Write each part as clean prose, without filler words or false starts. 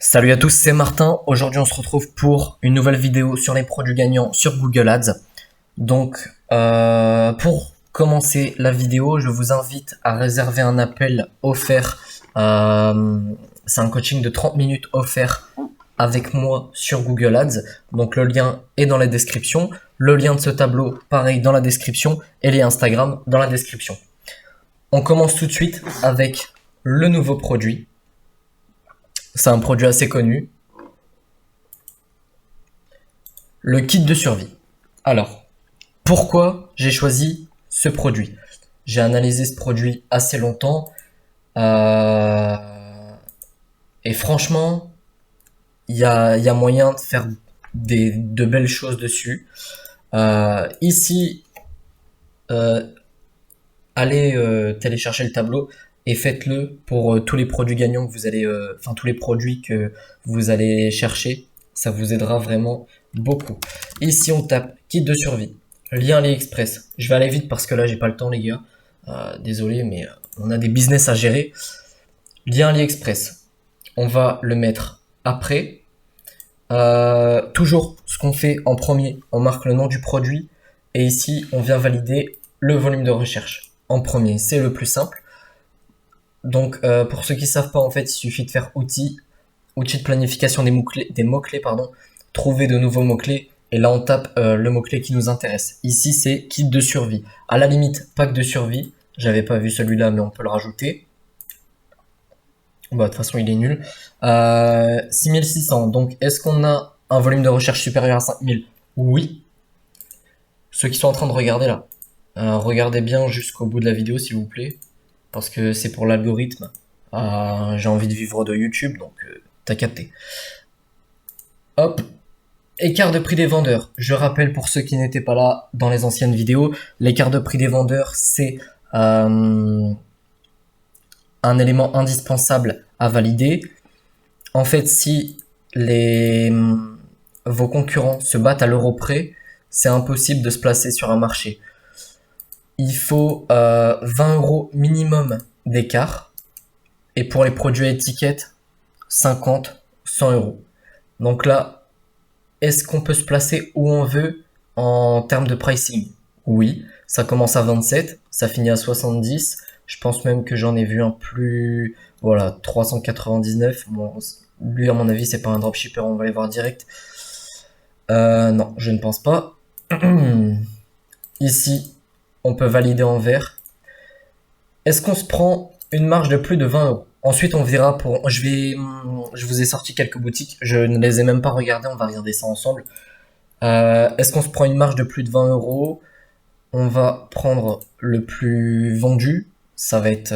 Salut à tous, c'est Martin. Aujourd'hui, on se retrouve pour une nouvelle vidéo sur les produits gagnants sur Google Ads. Donc, pour commencer la vidéo, je vous invite à réserver un appel offert. C'est un coaching de 30 minutes offert avec moi sur Google Ads. Donc, le lien est dans la description. Le lien de ce tableau, pareil, dans la description. Et les Instagram dans la description. On commence tout de suite avec le nouveau produit. C'est un produit assez connu. Le kit de survie. Alors, pourquoi j'ai choisi ce produit? J'ai analysé ce produit assez longtemps. Et franchement, il y a moyen de faire de belles choses dessus. Ici, allez télécharger le tableau et faites-le pour tous les produits gagnants que vous allez, tous les produits que vous allez chercher. Ça vous aidera vraiment beaucoup. Ici, on tape kit de survie, lien AliExpress. Je vais aller vite parce que là, j'ai pas le temps, les gars. Désolé, mais on a des business à gérer. Lien AliExpress. On va le mettre après. Toujours ce qu'on fait en premier, on marque le nom du produit. Et ici, on vient valider le volume de recherche en premier. C'est le plus simple. Donc, pour ceux qui savent pas, en fait, il suffit de faire outils de planification des mots-clés, trouver de nouveaux mots-clés, et là, on tape le mot-clé qui nous intéresse. Ici, c'est kit de survie. À la limite, pack de survie. J'avais pas vu celui-là, mais on peut le rajouter. Bah, de toute façon, il est nul. 6600. Donc, est-ce qu'on a un volume de recherche supérieur à 5000? Oui. Ceux qui sont en train de regarder là, regardez bien jusqu'au bout de la vidéo, s'il vous plaît. Parce que c'est pour l'algorithme. J'ai envie de vivre de YouTube, donc t'as capté. Hop. Écart de prix des vendeurs. Je rappelle pour ceux qui n'étaient pas là dans les anciennes vidéos, l'écart de prix des vendeurs, c'est un élément indispensable à valider. En fait, si vos concurrents se battent à l'euro près, c'est impossible de se placer sur un marché. Il faut 20 euros minimum d'écart. Et pour les produits à étiquette, 50, 100 euros. Donc là, est-ce qu'on peut se placer où on veut en termes de pricing? Oui, ça commence à 27, ça finit à 70. Je pense même que j'en ai vu un plus... Voilà, 399. Bon, lui, à mon avis, c'est pas un dropshipper, on va aller voir direct. Non, je ne pense pas. Ici, on peut valider en vert. Est-ce qu'on se prend une marge de plus de 20 euros? Ensuite, on verra pour... Je vous ai sorti quelques boutiques. Je ne les ai même pas regardées. On va regarder ça ensemble. Est-ce qu'on se prend une marge de plus de 20 euros? On va prendre le plus vendu. Ça va être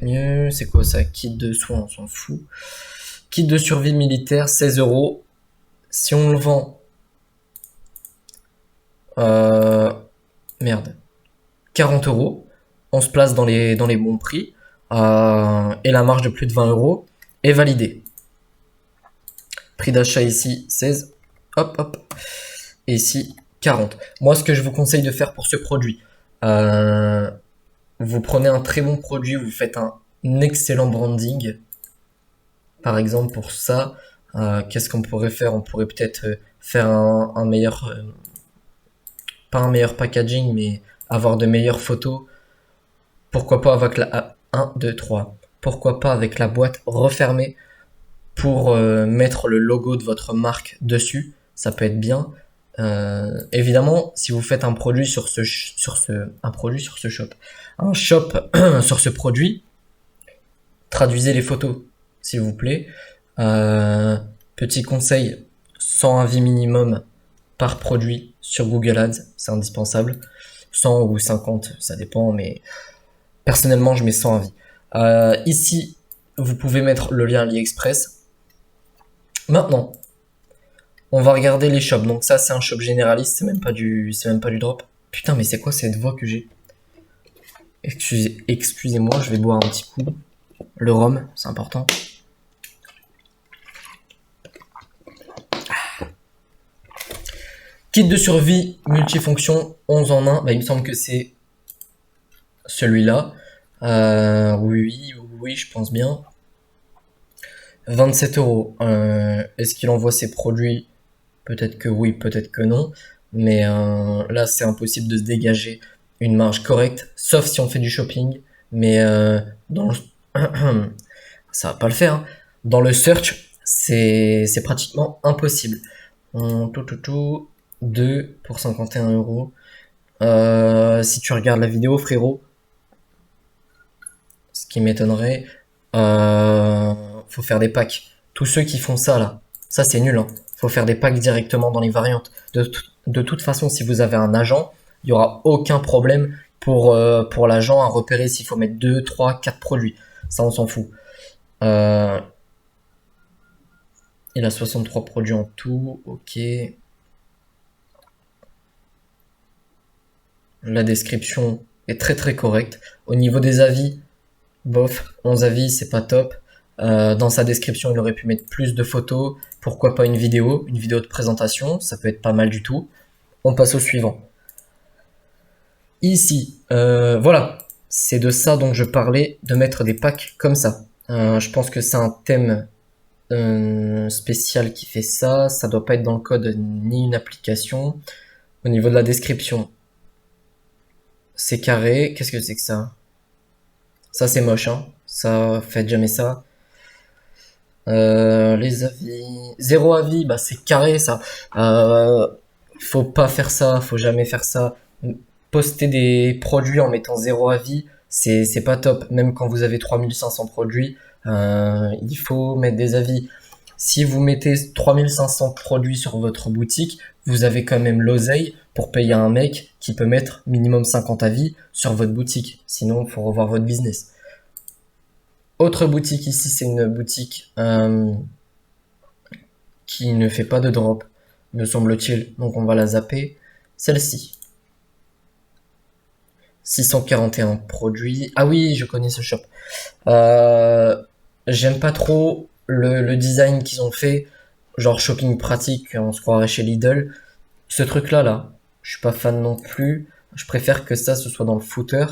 mieux. C'est quoi ça? Kit de soins, on s'en fout. Kit de survie militaire, 16 euros. Si on le vend... Merde. 40 euros. On se place dans les bons prix. Et la marge de plus de 20 euros est validée. Prix d'achat ici 16, hop hop, et ici 40. Moi, ce que je vous conseille de faire pour ce produit, vous prenez un très bon produit, vous faites un excellent branding. Par exemple, pour ça, qu'est-ce qu'on pourrait faire? On pourrait peut-être faire un meilleur, pas un meilleur packaging, mais avoir de meilleures photos. Pourquoi pas avec la 1, 2, 3. Pourquoi pas avec la boîte refermée pour mettre le logo de votre marque dessus. Ça peut être bien. Évidemment, si vous faites un produit sur ce shop, un shop sur ce produit, traduisez les photos, s'il vous plaît. Petit conseil, 100 avis minimum par produit sur Google Ads, c'est indispensable. 100 ou 50, ça dépend, mais personnellement, je mets 100 avis. Ici, vous pouvez mettre le lien AliExpress. Maintenant, on va regarder les shops. Donc ça, c'est un shop généraliste, c'est même pas du drop. Putain, mais c'est quoi cette voix que j'ai? Excusez-moi, je vais boire un petit coup. Le rhum, c'est important. Kit de survie multifonction 11 en 1. Bah, il me semble que c'est celui-là. Oui, je pense bien. 27 euros. Est-ce qu'il envoie ses produits? Peut-être que oui, peut-être que non. Mais là, c'est impossible de se dégager une marge correcte, sauf si on fait du shopping. Mais dans le... ça va pas le faire, hein. Dans le search, c'est pratiquement impossible. Tout, 2 pour 51 euros. Si tu regardes la vidéo, frérot, ce qui m'étonnerait, euh, faut faire des packs. Tous ceux qui font ça là, ça c'est nul, hein. Faut faire des packs directement dans les variantes. De toute façon, si vous avez un agent, il y aura aucun problème pour l'agent à repérer s'il faut mettre 2, 3, 4 produits. Ça, on s'en fout. Euh, il a 63 produits en tout, ok. La description est très très correcte. Au niveau des avis, bof, 11 avis, c'est pas top. Dans sa description, il aurait pu mettre plus de photos. Pourquoi pas une vidéo de présentation, ça peut être pas mal du tout. On passe au suivant. Ici, voilà, c'est de ça dont je parlais, de mettre des packs comme ça. Je pense que c'est un thème spécial qui fait ça. Ça doit pas être dans le code ni une application. Au niveau de la description, c'est carré. Qu'est-ce que c'est que ça? Ça c'est moche, hein. Ça, faites jamais ça. Les avis. Zéro avis, bah c'est carré ça. Euh, Faut pas faire ça, faut jamais faire ça. Poster des produits en mettant zéro avis, c'est pas top. Même quand vous avez 3500 produits, il faut mettre des avis. Si vous mettez 3500 produits sur votre boutique, vous avez quand même l'oseille pour payer un mec qui peut mettre minimum 50 avis sur votre boutique. Sinon, il faut revoir votre business. Autre boutique ici, c'est une boutique qui ne fait pas de drop, me semble-t-il. Donc on va la zapper. Celle-ci. 641 produits. Ah oui, je connais ce shop. Euh, J'aime pas trop le design qu'ils ont fait. Genre shopping pratique, on se croirait chez Lidl. Ce truc-là, là, je suis pas fan non plus. Je préfère que ça, ce soit dans le footer.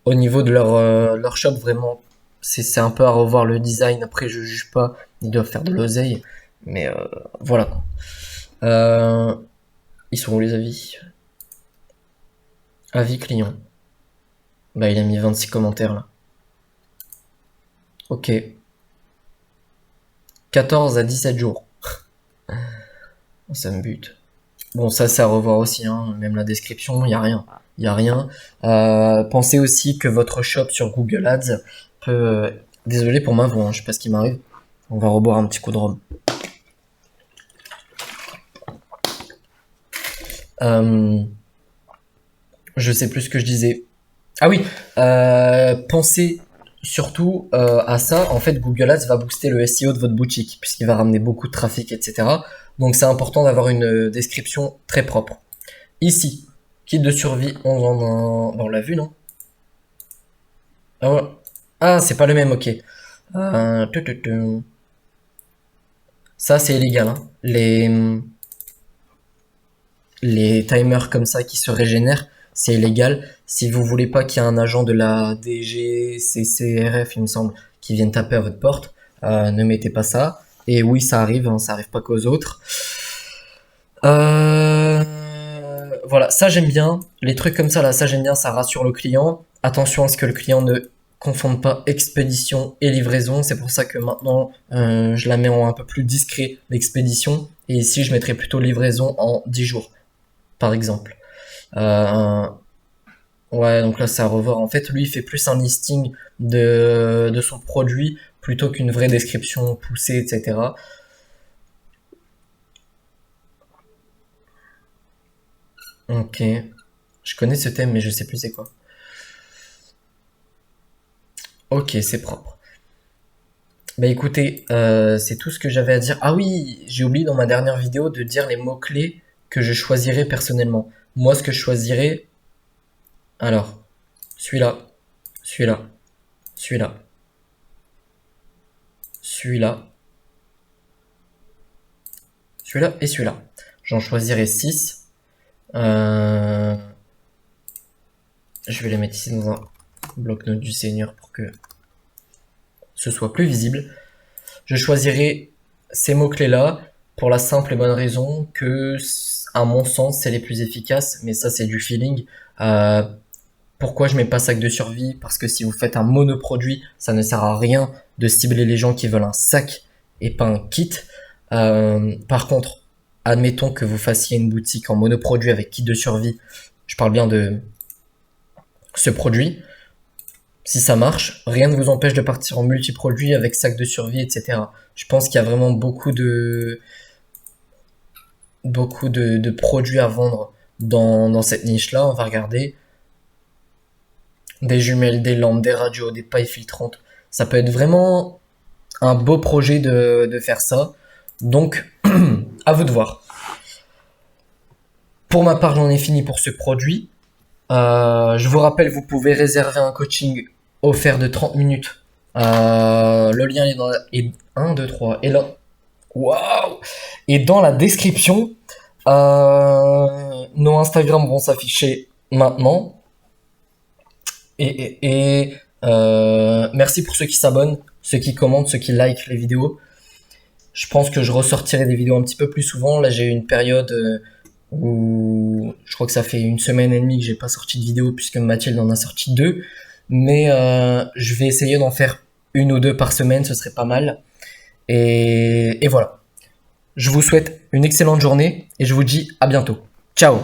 Au niveau de leur shop, vraiment, c'est un peu à revoir le design. Après, je juge pas. Ils doivent faire de l'oseille. Mais voilà. Euh, Ils sont où les avis? Avis client. Bah, il a mis 26 commentaires là. Ok. 14 à 17 jours. Ça me bute. Bon, ça, c'est à revoir aussi, hein. Même la description, il y a rien. Il y a rien. Pensez aussi que votre shop sur Google Ads peut... Désolé pour ma voix, hein, je sais pas ce qui m'arrive. On va reboire un petit coup de rhum. Euh, je sais plus ce que je disais. Ah oui, pensez surtout à ça. En fait, Google Ads va booster le SEO de votre boutique puisqu'il va ramener beaucoup de trafic, etc. Donc c'est important d'avoir une description très propre. Ici, kit de survie, on l'a vu, non? Ah, ouais. Ah, c'est pas le même, ok. Tu, tu, tu. Ça, c'est illégal, hein. Les timers comme ça qui se régénèrent, c'est illégal. Si vous voulez pas qu'il y ait un agent de la DGCCRF, il me semble, qui vienne taper à votre porte, ne mettez pas ça. Et oui, ça arrive, hein, ça arrive pas qu'aux autres. Euh, voilà, ça j'aime bien. Les trucs comme ça, là, ça j'aime bien, ça rassure le client. Attention à ce que le client ne confonde pas expédition et livraison. C'est pour ça que maintenant, je la mets en un peu plus discret, l'expédition. Et ici, je mettrai plutôt livraison en 10 jours, par exemple. Euh, ouais, donc là, c'est à revoir. En fait, lui, il fait plus un listing de son produit plutôt qu'une vraie description poussée, etc. Ok. Je connais ce thème, mais je sais plus c'est quoi. Ok, c'est propre. Bah écoutez, c'est tout ce que j'avais à dire. Ah oui, j'ai oublié dans ma dernière vidéo de dire les mots-clés que je choisirais personnellement. Moi, ce que je choisirais, alors, celui-là, celui-là, celui-là, celui-là, celui-là et celui-là. J'en choisirais 6. Euh, je vais les mettre ici dans un bloc-notes du Seigneur pour que ce soit plus visible. Je choisirai ces mots-clés-là pour la simple et bonne raison que, à mon sens, c'est les plus efficaces, mais ça, c'est du feeling. Euh, Pourquoi je mets pas sac de survie? Parce que si vous faites un monoproduit, ça ne sert à rien de cibler les gens qui veulent un sac et pas un kit. Par contre, admettons que vous fassiez une boutique en monoproduit avec kit de survie. Je parle bien de ce produit. Si ça marche, rien ne vous empêche de partir en multiproduit avec sac de survie, etc. Je pense qu'il y a vraiment beaucoup de produits à vendre dans cette niche-là. On va regarder des jumelles, des lampes, des radios, des pailles filtrantes. Ça peut être vraiment un beau projet de faire ça. Donc, à vous de voir. Pour ma part, j'en ai fini pour ce produit. Je vous rappelle, vous pouvez réserver un coaching offert de 30 minutes. Le lien est dans la... 1, 2, 3. Et là... Waouh! Et dans la description, nos Instagram vont s'afficher maintenant. Merci pour ceux qui s'abonnent, ceux qui commentent, ceux qui likent les vidéos. Je pense que je ressortirai des vidéos un petit peu plus souvent. Là, j'ai eu une période où je crois que ça fait une semaine et demie que j'ai pas sorti de vidéo puisque Mathilde en a sorti 2. Mais je vais essayer d'en faire 1 ou 2 par semaine, ce serait pas mal. Et voilà. Je vous souhaite une excellente journée et je vous dis à bientôt. Ciao!